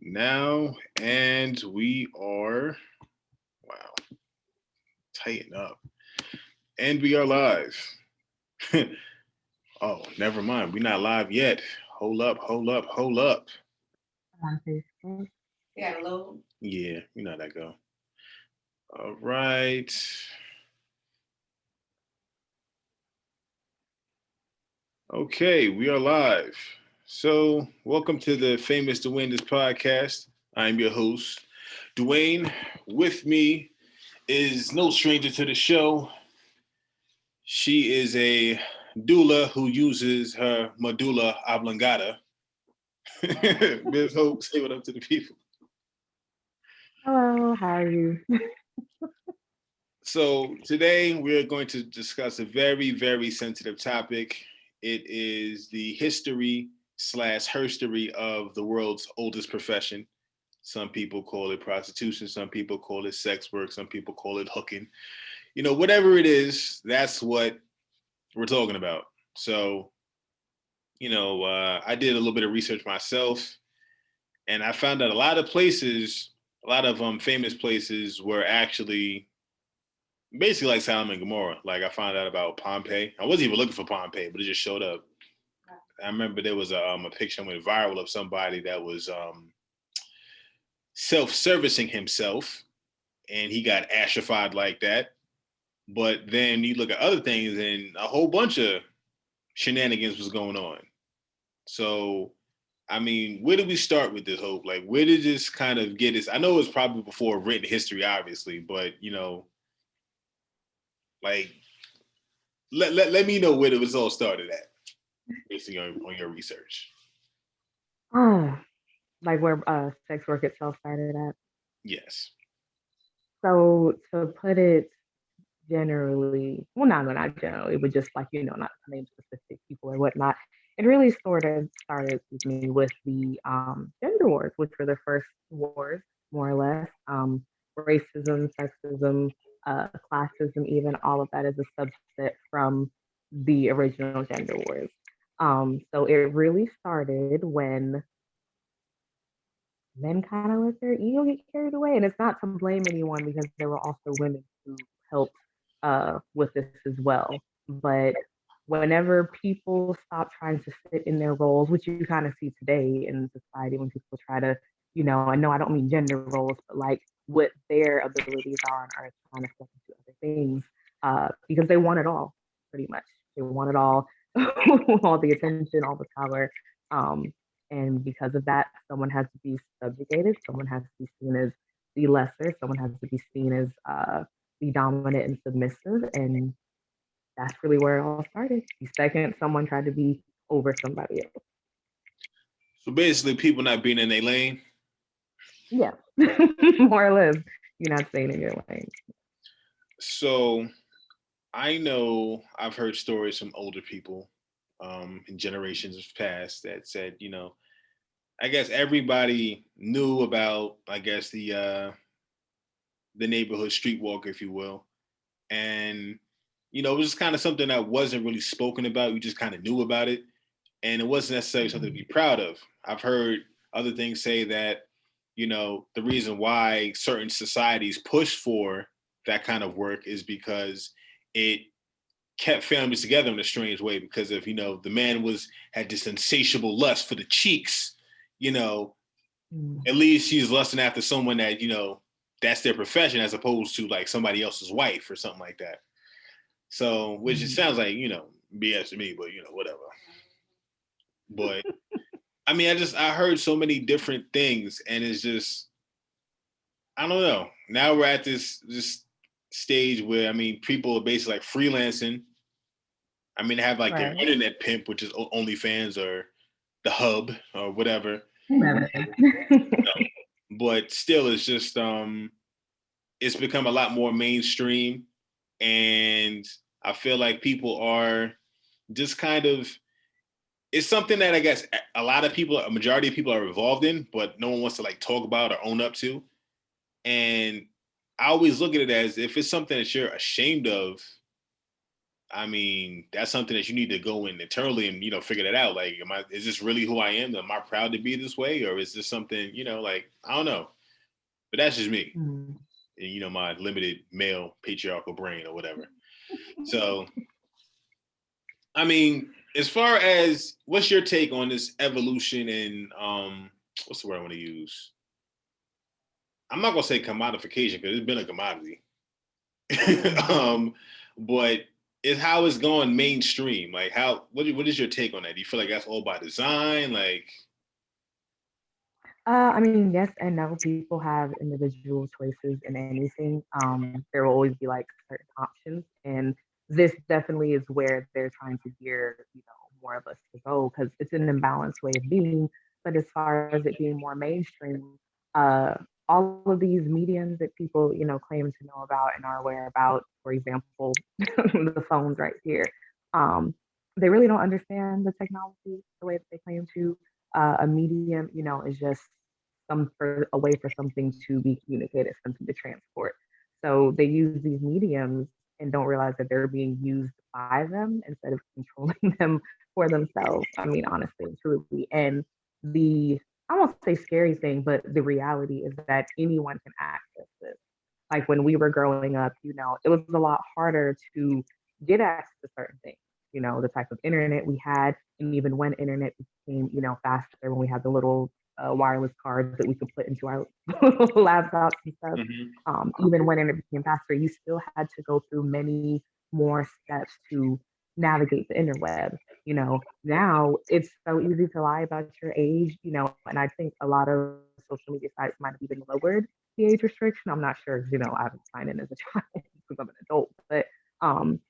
Now, and we are, wow, tighten up. And we are live. Oh, never mind. We're not live yet. Hold up, hold up, hold up. On Facebook. Yeah, low. Yeah, you know how that go. All right. Okay, we are live. So, welcome to the Famous Dwayne This podcast. I'm your host, Dwayne. With me is no stranger to the show. She is a doula who uses her medulla oblongata. Ms. Hope, say what up to the people. Hello, how are you? So today we're going to discuss a very, very sensitive topic. It is the history slash herstory of the world's oldest profession. Some people call it prostitution. Some people call it sex work. Some people call it hooking. You know, whatever it is, that's what we're talking about. So, I did a little bit of research myself, and I found that a lot of places, a lot of famous places, were actually basically like Sodom and Gomorrah. Like I found out about Pompeii. I wasn't even looking for Pompeii, but it just showed up. I remember there was a picture that went viral of somebody that was self-servicing himself, and he got ashified like that. But then you look at other things, and a whole bunch of shenanigans was going on. So, I mean, where did we start with this, Hope? Like, where did this kind of get us? I know it was probably before written history, obviously, but like, let me know where it was all started at, based on your research. Oh, like where sex work itself started at. Yes. So to put it generally, well, not generally, but just like not to name specific people or whatnot. It really sort of started, excuse me, with the gender wars, which were the first wars, more or less. Racism, sexism, classism, even all of that is a subset from the original gender wars. So it really started when men kind of let their ego get carried away. And it's not to blame anyone because there were also women who helped with this as well. But whenever people stop trying to fit in their roles, which you kind of see today in society when people try to, and no, I don't mean gender roles, but like what their abilities are and are trying to step into other things because they want it all, pretty much. They want it all, all the attention, all the power. Um, and because of that, someone has to be subjugated, someone has to be seen as the lesser, someone has to be seen as the dominant and submissive. And that's really where it all started. The second someone tried to be over somebody else. So basically, people not being in their lane. Yeah, more or less. You're not staying in your lane. So I know I've heard stories from older people in generations past that said, I guess everybody knew about, I guess the neighborhood streetwalker, if you will, and it was just kind of something that wasn't really spoken about. You just kind of knew about it, and it wasn't necessarily something to be proud of. I've heard other things say that, the reason why certain societies push for that kind of work is because it kept families together in a strange way. Because if the man had this insatiable lust for the cheeks, you know, Mm. at least she's lusting after someone that that's their profession, as opposed to like somebody else's wife or something like that. So, which it Mm. sounds like BS to me, but whatever. But I mean, I heard so many different things, and it's just I don't know. Now we're at this stage where I mean, people are basically like freelancing. I mean, they have like their Right. internet pimp, which is OnlyFans or the Hub or whatever. Whomever. But still, it's just it's become a lot more mainstream, and I feel like people are just kind of it's something that I guess a lot of people, a majority of people are involved in, but no one wants to like talk about or own up to. And I always look at it as if it's something that you're ashamed of, I mean, that's something that you need to go in internally and figure that out. Like, is this really who I am? Am I proud to be this way, or is this something like I don't know? But that's just me, Mm. and my limited male patriarchal brain or whatever. So, I mean, as far as what's your take on this evolution and what's the word I want to use? I'm not gonna say commodification because it's been a commodity. Mm. um, but it's how it's going mainstream. Like, what is your take on that? Do you feel like that's all by design? Like, I mean, yes and no. People have individual choices in anything. There will always be like certain options, and this definitely is where they're trying to gear, more of us to go because it's an imbalanced way of being. But as far as it being more mainstream, uh, all of these mediums that people, claim to know about and are aware about, for example, the phones right here, um, they really don't understand the technology the way that they claim to. A medium, is just some for a way for something to be communicated, something to transport. So they use these mediums and don't realize that they're being used by them instead of controlling them for themselves. I mean, honestly and truly. And the I won't say scary thing, but the reality is that anyone can access this. Like when we were growing up, it was a lot harder to get access to certain things. The type of internet we had, and even when internet became, faster, when we had the little wireless cards that we could put into our laptops and stuff. mhm. Even when it became faster, you still had to go through many more steps to navigate the interweb. Now it's so easy to lie about your age, and I think a lot of social media sites might have even lowered the age restriction. I'm not sure, 'cause, I haven't signed in as a child because I'm an adult, but um,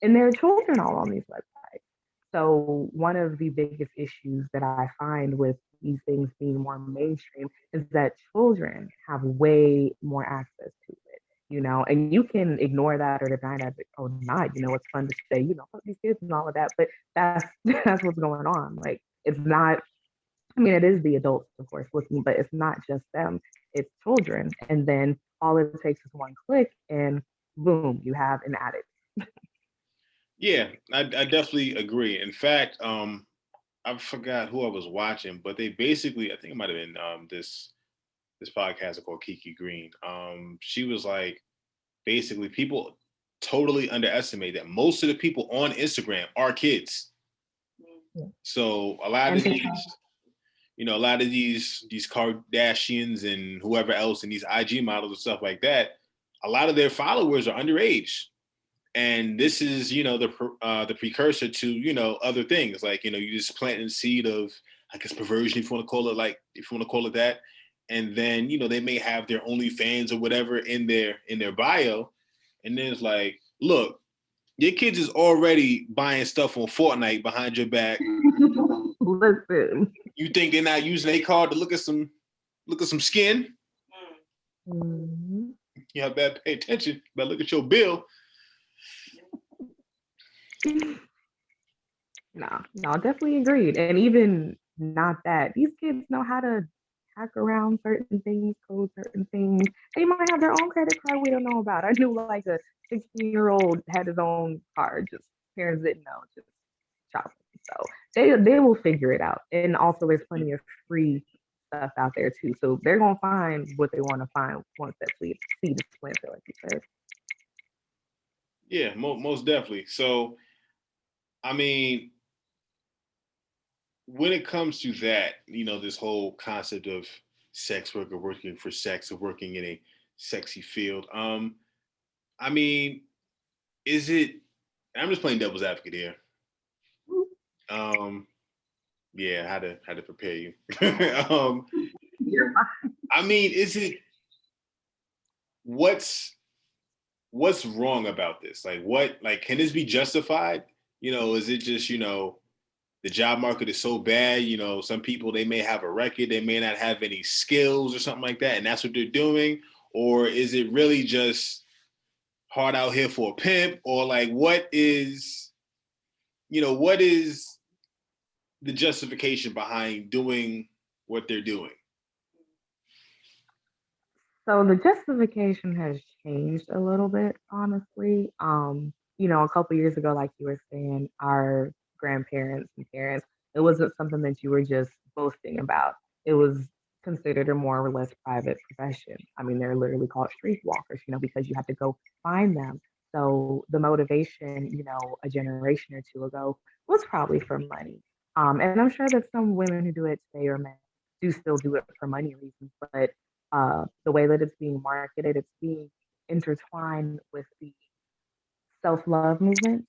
and there are children all on these websites. So one of the biggest issues that I find with these things being more mainstream is that children have way more access to it, and you can ignore that or deny that or not. It's fun to say, fuck these kids and all of that, but that's that's what's going on. Like it's not. I mean, it is the adults, of course, looking, but it's not just them. It's children, and then all it takes is one click, and boom, you have an addict. Yeah, I definitely agree. In fact, I forgot who I was watching, but they basically, I think it might have been this podcaster called Kiki Green. She was like, basically, people totally underestimate that most of the people on Instagram are kids. Yeah. So a lot And of TikTok. these, a lot of these Kardashians and whoever else and these IG models and stuff like that, a lot of their followers are underage. And this is, the precursor to, other things like, you just planting the seed of, I guess, perversion, if you want to call it, like, if you want to call it that. And then, they may have their OnlyFans or whatever in their bio. And then it's like, look, your kids is already buying stuff on Fortnite behind your back. Listen. You think they're not using a card to look at some skin? Mhm. You have better pay attention. But look at your bill. No, definitely agreed. And even not that, these kids know how to hack around certain things, code certain things. They might have their own credit card we don't know about. I knew like a 16-year-old had his own card, just parents didn't know, just shopping. So they will figure it out. And also, there's plenty of free stuff out there too. So they're gonna find what they want to find once that seed is planted, like you said. Yeah, most definitely. So, I mean, when it comes to that, this whole concept of sex worker working for sex or working in a sexy field, I mean, is it? I'm just playing devil's advocate here. Um, yeah, how to prepare you. um, You're I mean, is it what's what's wrong about this? Like, like can this be justified? Is it just the job market is so bad? Some people, they may have a record, they may not have any skills or something like that, and that's what they're doing. Or is it really just hard out here for a pimp? Or like, what is the justification behind doing what they're doing? So the justification has changed a little bit, honestly. a couple years ago, like you were saying, our grandparents and parents, it wasn't something that you were just boasting about. It was considered a more or less private profession. I mean, they're literally called street walkers, because you have to go find them. So the motivation, a generation or two ago was probably for money. And I'm sure that some women who do it today or men do still do it for money reasons, but the way that it's being marketed, it's being intertwined with the self-love movement.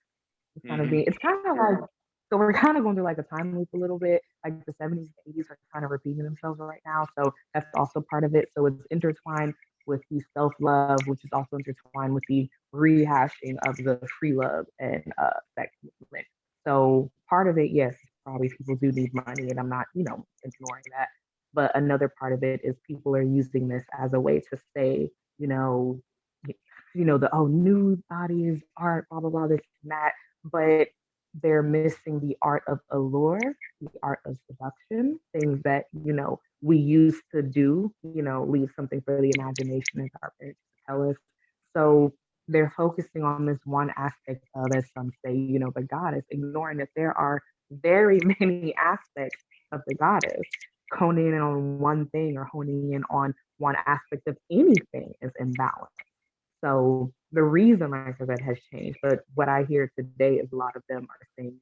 Hmm. It's kind of like, so we're kind of going through like a time loop a little bit. Like the 70s and 80s are kind of repeating themselves right now. So that's also part of it. So it's intertwined with the self-love, which is also intertwined with the rehashing of the free love and sex movement. So part of it, yes, probably people do need money, and I'm not, ignoring that. But another part of it is people are using this as a way to say, you know, the nude bodies, art, blah blah blah, this and that, but they're missing the art of allure, the art of seduction, things that we used to do. Leave something for the imagination, as our parents tell us. So they're focusing on this one aspect of, as some say, the goddess, ignoring that there are very many aspects of the goddess. Honing in on one thing or honing in on one aspect of anything is imbalance. So the reason, like I said, has changed. But what I hear today is a lot of them are saying,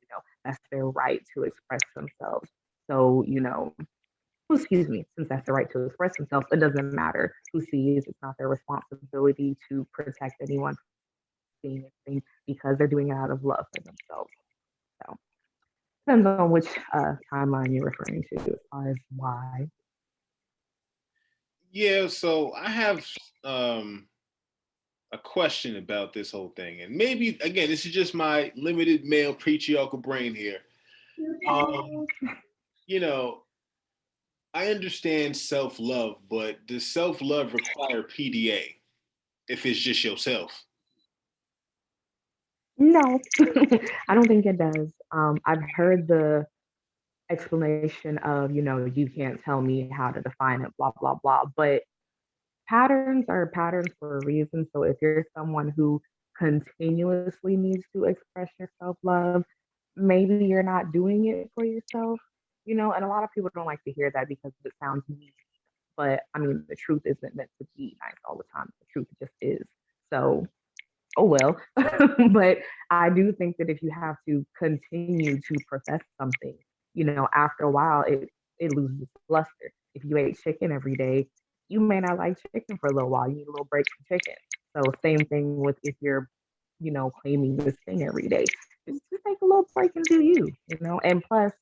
that's their right to express themselves. So, excuse me, since that's the right to express themselves, it doesn't matter who sees. It's not their responsibility to protect anyone from seeing anything because they're doing it out of love for themselves. So depends on which timeline you're referring to as far as why. Yeah, so I have um, a question about this whole thing, and maybe again, this is just my limited male patriarchal brain here. Um, you know, I understand self love, but does self love require PDA if it's just yourself? No, I don't think it does. I've heard the explanation of, you can't tell me how to define it, blah, blah, blah. But patterns are patterns for a reason. So if you're someone who continuously needs to express your self love, maybe you're not doing it for yourself, and a lot of people don't like to hear that because it sounds mean. But I mean, the truth isn't meant to be nice all the time. The truth just is. So oh well. But I do think that if you have to continue to profess something, after a while it loses its luster. If you ate chicken every day, you may not like chicken for a little while. You need a little break from chicken. So same thing with if you're, claiming this thing every day. Just take a little break and do you. And plus,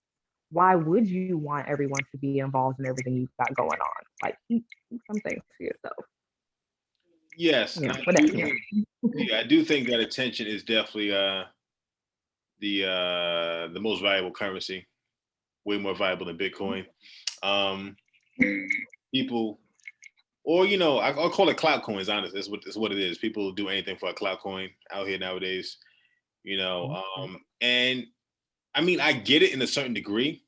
why would you want everyone to be involved in everything you've got going on? Like keep some things to yourself. Yes, But that, I do think that attention is definitely the most valuable currency, way more valuable than Bitcoin. Um, people, or I'll call it clout coins. Honestly, that's what it is. People do anything for a clout coin out here nowadays. And I mean, I get it in a certain degree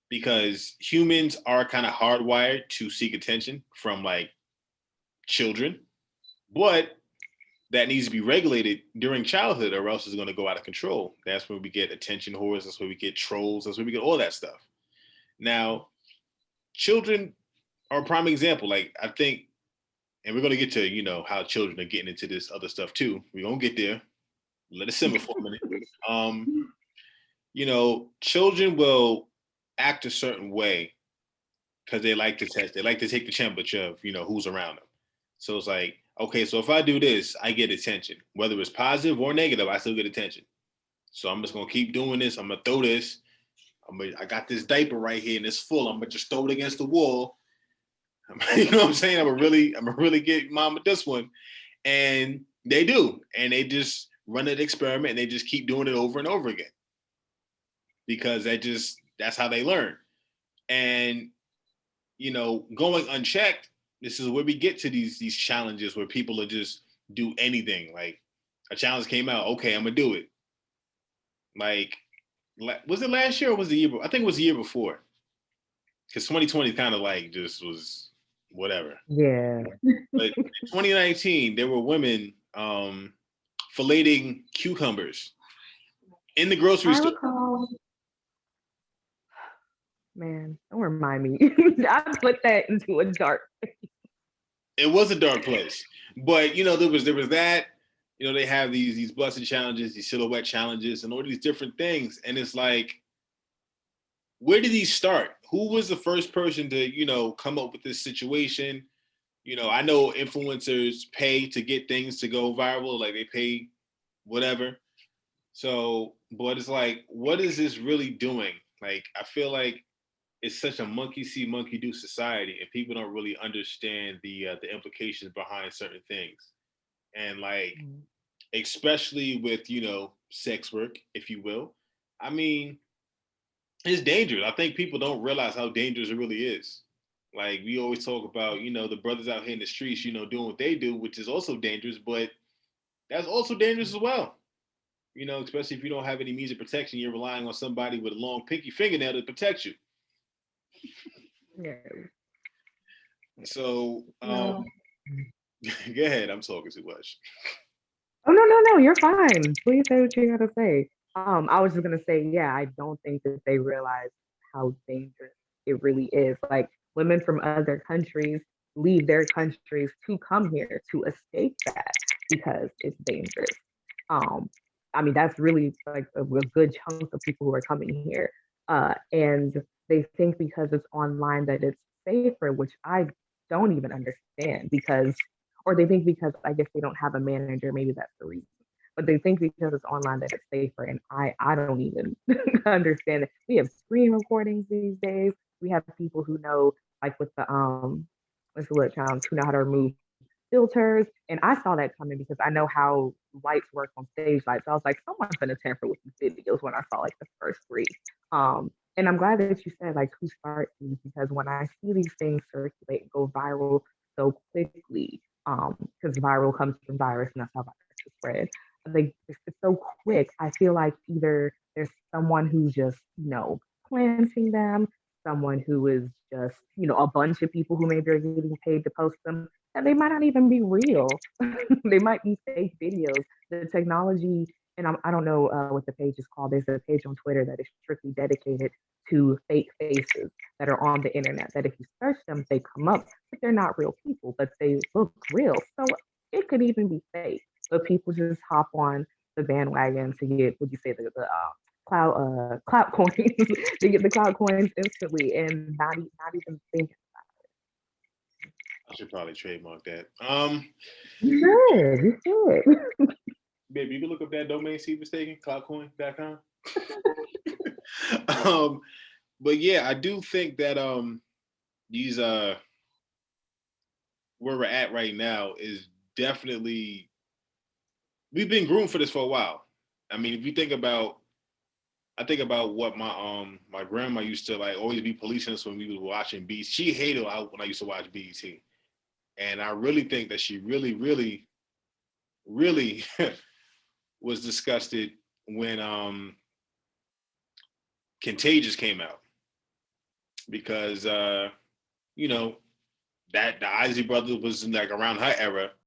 because humans are kind of hardwired to seek attention from like children, but that needs to be regulated during childhood or else it's going to go out of control. That's where we get attention whores. That's where we get trolls. That's where we get all that stuff. Now, children are a prime example. Like, I think, and we're going to get to, how children are getting into this other stuff too. We're going to get there. Let it simmer for a minute. Um, children will act a certain way because they like to test. They like to take the temperature of, who's around them. So it's like, okay, so if I do this, I get attention. Whether it's positive or negative, I still get attention. So I'm just gonna keep doing this. I'm gonna throw this. I got this diaper right here and it's full. I'm gonna just throw it against the wall. You know what I'm saying? I'm gonna really get mom with this one. And they do. And they just run an experiment and they just keep doing it over and over again. Because that's how they learn. And going unchecked, this is where we get to these challenges where people are just do anything. Like a challenge came out, okay, I'm gonna do it. Like, was it last year or was it the year? I think it was the year before. Because 2020 kind of like just was whatever. yeah. But in 2019, there were women filleting cucumbers in the grocery I store. recall, man, don't remind me. I put that into a dark. It was a dark place, but there was that. They have these busting challenges, these silhouette challenges, and all these different things, and it's like, where did these start? Who was the first person to come up with this situation? I know influencers pay to get things to go viral, like they pay whatever. So, but it's like, what is this really doing? Like, I feel like it's such a monkey see, monkey do society, and people don't really understand the implications behind certain things. And like, Mm. especially with sex work, if you will. I mean, it's dangerous. I think people don't realize how dangerous it really is. Like, we always talk about, the brothers out here in the streets, doing what they do, which is also dangerous, but that's also dangerous as well. Especially if you don't have any means of protection, you're relying on somebody with a long pinky fingernail to protect you. Yeah. So, No. go ahead. I'm talking too much. Oh no, no, no, you're fine. Please say what you gotta say. I was just gonna say, yeah, I don't think that they realize how dangerous it really is. Like women from other countries leave their countries to come here to escape that because it's dangerous. Um, I mean, that's really like a good chunk of people who are coming here. And they think because it's online that it's safer, which I don't even understand because or they think because I guess they don't have a manager, maybe that's the reason. But they think because it's online that it's safer, and I don't even understand it. We have screen recordings these days. We have people who know, like with the what's the word challenge, who know how to remove filters. And I saw that coming because I know how lights work on stage lights. So I was like, someone's gonna tamper with these videos when I saw like the first three. And I'm glad that you said like who starts these because when I see these things circulate and go viral so quickly, because viral comes from virus and that's how viruses spread. Like it's so quick. I feel like either there's someone who's just planting them, someone who is just a bunch of people who maybe are getting paid to post them, and they might not even be real. They might be fake videos. The technology, and I don't know what the page is called. There's a page on Twitter that is strictly dedicated to fake faces that are on the internet. That if you search them, they come up, but they're not real people, but they look real. So it could even be fake. But people just hop on the bandwagon to get, would you say, the cloud coins, to get the cloud coins instantly and not even think. I should probably trademark that. You should. Baby, you can look up that domain, see if it's taken, cloudcoin.com. um, but yeah, I do think that these where we're at right now is definitely, we've been groomed for this for a while. I mean, if you think about, I think about what my grandma used to like always be policing us when we was watching BET. She hated when I used to watch BET, and I really think that she really, really, really was disgusted when Contagious came out because you know that the Isley Brothers was like around her era,